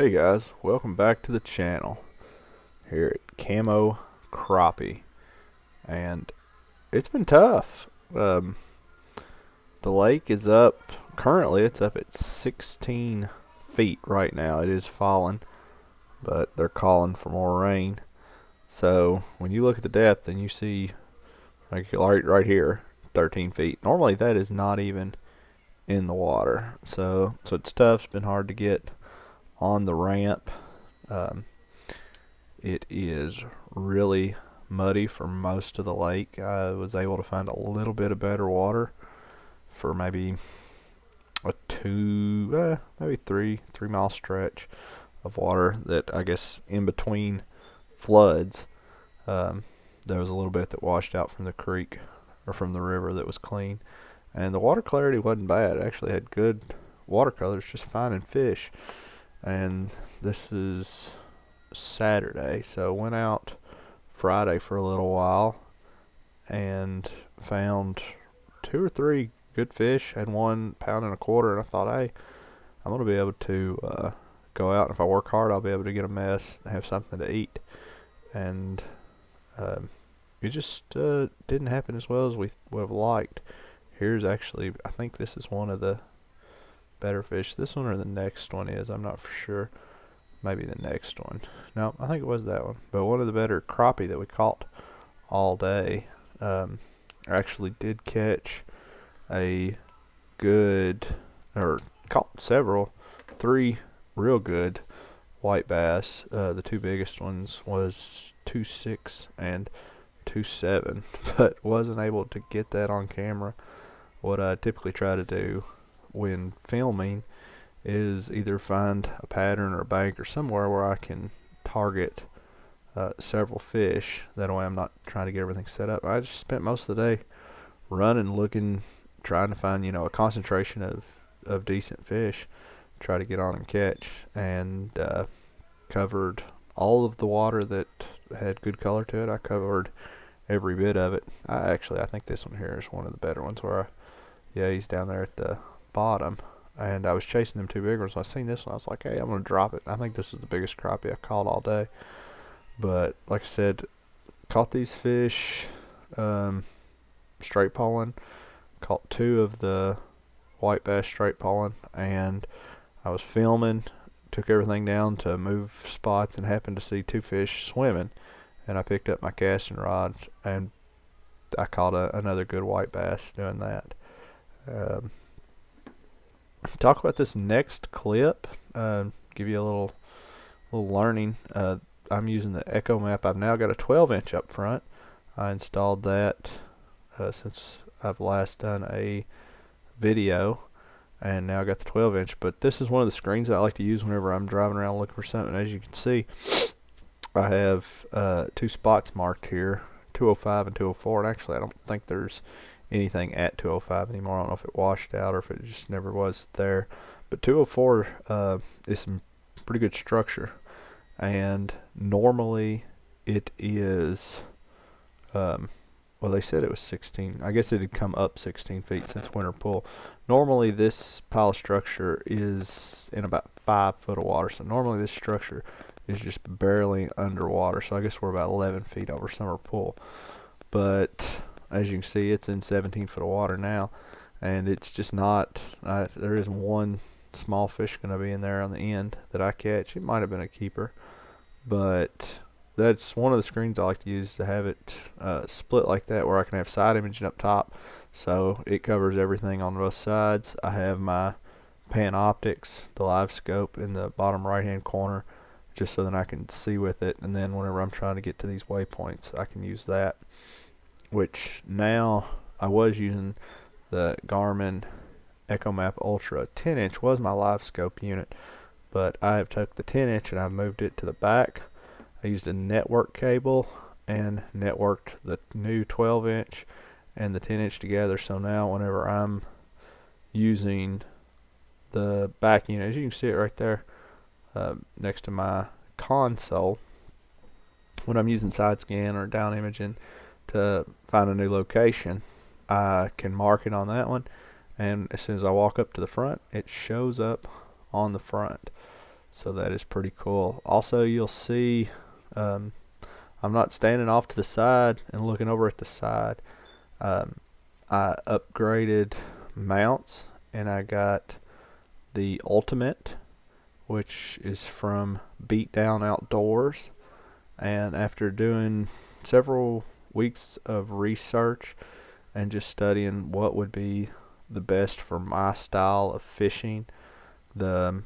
Hey guys, welcome back to the channel here at Camo Crappie, and it's been tough. The lake is up, currently it's up at 16 feet right now. It is falling, but they're calling for more rain. So when you look at the depth and you see like right here, 13 feet, normally that is not even in the water. So it's tough. It's been hard to get on the ramp. It is really muddy for most of the lake. I was able to find a little bit of better water for maybe a maybe three mile stretch of water that I guess in between floods. There was a little bit that washed out from the creek or from the river that was clean, and the water clarity wasn't bad. It actually had good watercolors, just finding fish. And this is Saturday, so went out Friday for a little while and found 2 or 3 good fish. Had 1.25 pounds, and I thought, hey, I'm gonna be able to go out, and if I work hard I'll be able to get a mess and have something to eat. And it just didn't happen as well as we would have liked. Here's actually, I think this is one of the better fish. This one or the next one is, I'm not for sure. Maybe the next one. No, I think it was that one. But one of the better crappie that we caught all day. I actually did catch a good, or caught several, 3 real good white bass. The 2 biggest ones was 2.6 and 2.7, but wasn't able to get that on camera. What I typically try to do when filming is either find a pattern or a bank or somewhere where I can target several fish. That way I'm not trying to get everything set up. I just spent most of the day running, looking, trying to find a concentration of decent fish, try to get on and catch, and covered all of the water that had good color to it. I covered every bit of it. I think this one here is one of the better ones where he's down there at the bottom, and I was chasing them 2 big ones. So I seen this one, I was like, hey, I'm gonna drop it. I think this is the biggest crappie I caught all day. But like I said, caught these fish straight pulling, caught 2 of the white bass straight pulling, and I was filming, took everything down to move spots, and happened to see 2 fish swimming, and I picked up my casting rod and I caught another good white bass doing that. Talk about this next clip, give you a little learning. I'm using the Echo Map. I've now got a 12-inch up front. I installed that since I've last done a video, and now I got the 12-inch. But this is one of the screens that I like to use whenever I'm driving around looking for something. As you can see, I have 2 spots marked here, 205 and 204, and actually I don't think there's anything at 205 anymore. I don't know if it washed out or if it just never was there. But 204 is some pretty good structure, and normally it is well, they said it was 16. I guess it had come up 16 feet since winter pull. Normally this pile of structure is in about 5 foot of water, so normally this structure is just barely underwater. So I guess we're about 11 feet over summer pull, but as you can see, it's in 17 foot of water now, and it's just not, there isn't one small fish going to be in there on the end that I catch. It might have been a keeper, but that's one of the screens I like to use, to have it split like that, where I can have side imaging up top, so it covers everything on both sides. I have my Panoptics, the LiveScope, in the bottom right hand corner, just so that I can see with it, and then whenever I'm trying to get to these waypoints, I can use that. Which now, I was using the Garmin Echo Map Ultra. 10-inch was my LiveScope unit, but I have took the 10-inch and I've moved it to the back. I used a network cable and networked the new 12-inch and the 10-inch together, so now whenever I'm using the back unit, as you can see it right there next to my console, when I'm using side scan or down imaging to find a new location, I can mark it on that one, and as soon as I walk up to the front, it shows up on the front. So that is pretty cool. Also, you'll see I'm not standing off to the side and looking over at the side. I upgraded mounts, and I got the Ultimate, which is from Beatdown Outdoors. And after doing several weeks of research and just studying what would be the best for my style of fishing, the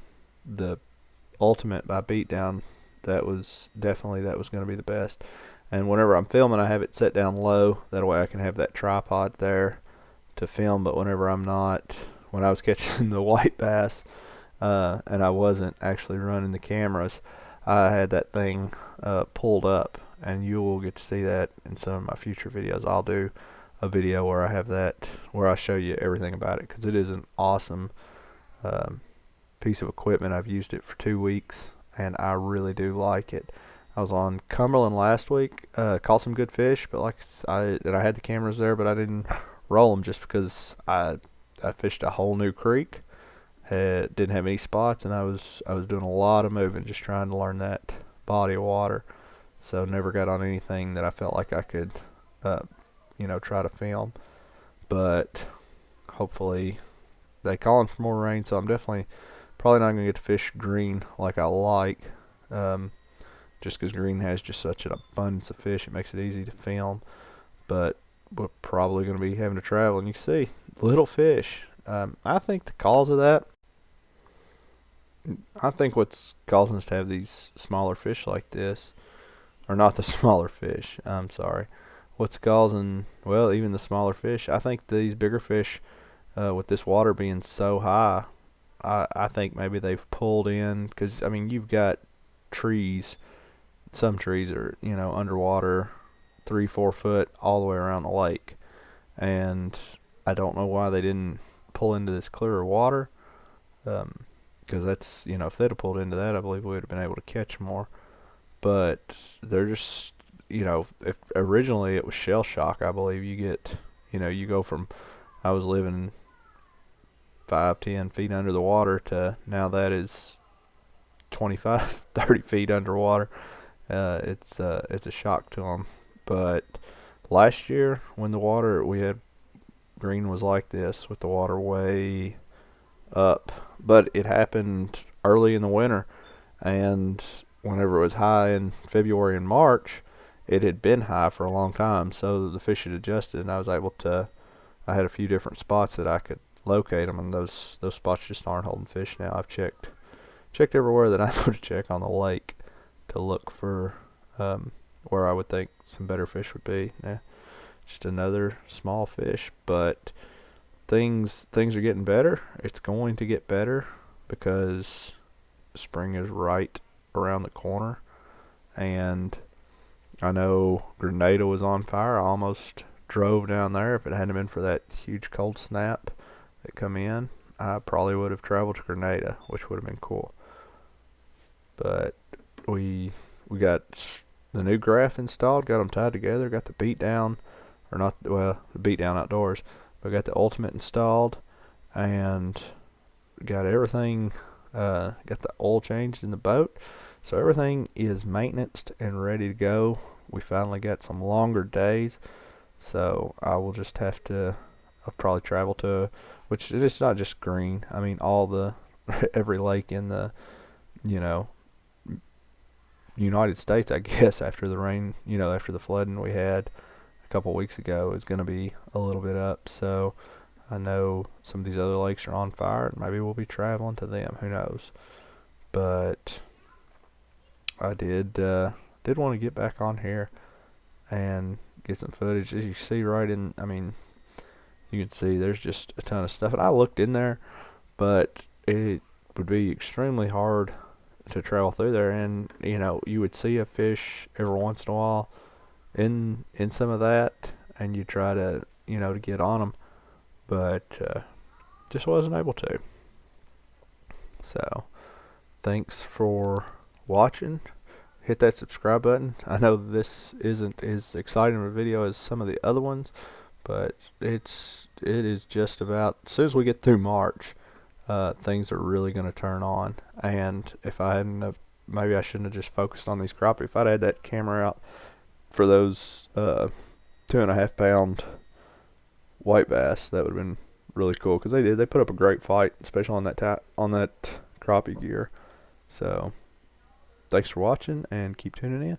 Ultimate by Beatdown, that was going to be the best. And whenever I'm filming, I have it set down low. That way I can have that tripod there to film. But whenever I'm not, when I was catching the white bass, and I wasn't actually running the cameras, I had that thing pulled up, and you will get to see that in some of my future videos. I'll do a video where I have that, where I show you everything about it, because it is an awesome piece of equipment. I've used it for 2 weeks, and I really do like it. I was on Cumberland last week, caught some good fish, but I had the cameras there, but I didn't roll them just because I fished a whole new creek. Didn't have any spots, and I was doing a lot of moving, just trying to learn that body of water. So never got on anything that I felt like I could, try to film. But hopefully, they calling for more rain, so I'm probably not gonna get to fish green like I like. Just because green has just such an abundance of fish, it makes it easy to film. But we're probably going to be having to travel, and you can see little fish. I think the cause of that, I think what's causing us to have these smaller fish like this, or not the smaller fish, I'm sorry. What's causing, well, even the smaller fish, I think these bigger fish, with this water being so high, I think maybe they've pulled in, because, I mean, you've got trees. Some trees are, underwater 3-4 foot all the way around the lake, and I don't know why they didn't pull into this clearer water, because that's, if they'd have pulled into that, I believe we would have been able to catch more. But they're just, if originally it was shell shock, I believe you get, you go from, I was living 5-10 feet under the water to now that is 25-30 feet underwater. It's a shock to them. But last year, when the water green was like this, with the water way up, but it happened early in the winter, and whenever it was high in February and March, it had been high for a long time, so the fish had adjusted, and I was able to, I had a few different spots that I could locate them, and those spots just aren't holding fish now. I've checked everywhere that I know to check on the lake to look for where I would think some better fish would be. Yeah, just another small fish, but things are getting better. It's going to get better because spring is right around the corner, and I know Grenada was on fire. I almost drove down there. If it hadn't been for that huge cold snap that come in, I probably would have traveled to Grenada, which would have been cool. But we got the new graph installed, got them tied together, got the Beatdown, the Beatdown Outdoors, but got the Ultimate installed, and got everything, got the oil changed in the boat, so everything is maintenanced and ready to go. We finally got some longer days, so I will just have to, I'll probably travel to, which it's not just green, I mean every lake in the, United States, I guess, after the rain, after the flooding we had a couple weeks ago, is going to be a little bit up. So I know some of these other lakes are on fire, and maybe we'll be traveling to them. Who knows? But I did want to get back on here and get some footage. As you see right in, I mean, you can see there's just a ton of stuff. And I looked in there, but it would be extremely hard to travel through there, and you would see a fish every once in a while in some of that, and you try to to get on them, but just wasn't able to. So thanks for watching. Hit that subscribe button. I know this isn't as exciting of a video as some of the other ones, but it is just about, as soon as we get through March, things are really going to turn on. And if I hadn't have, maybe I shouldn't have just focused on these crappie. If I'd had that camera out for those 2.5 pound white bass, that would have been really cool, because they put up a great fight, especially on that crappie gear. So thanks for watching, and keep tuning in.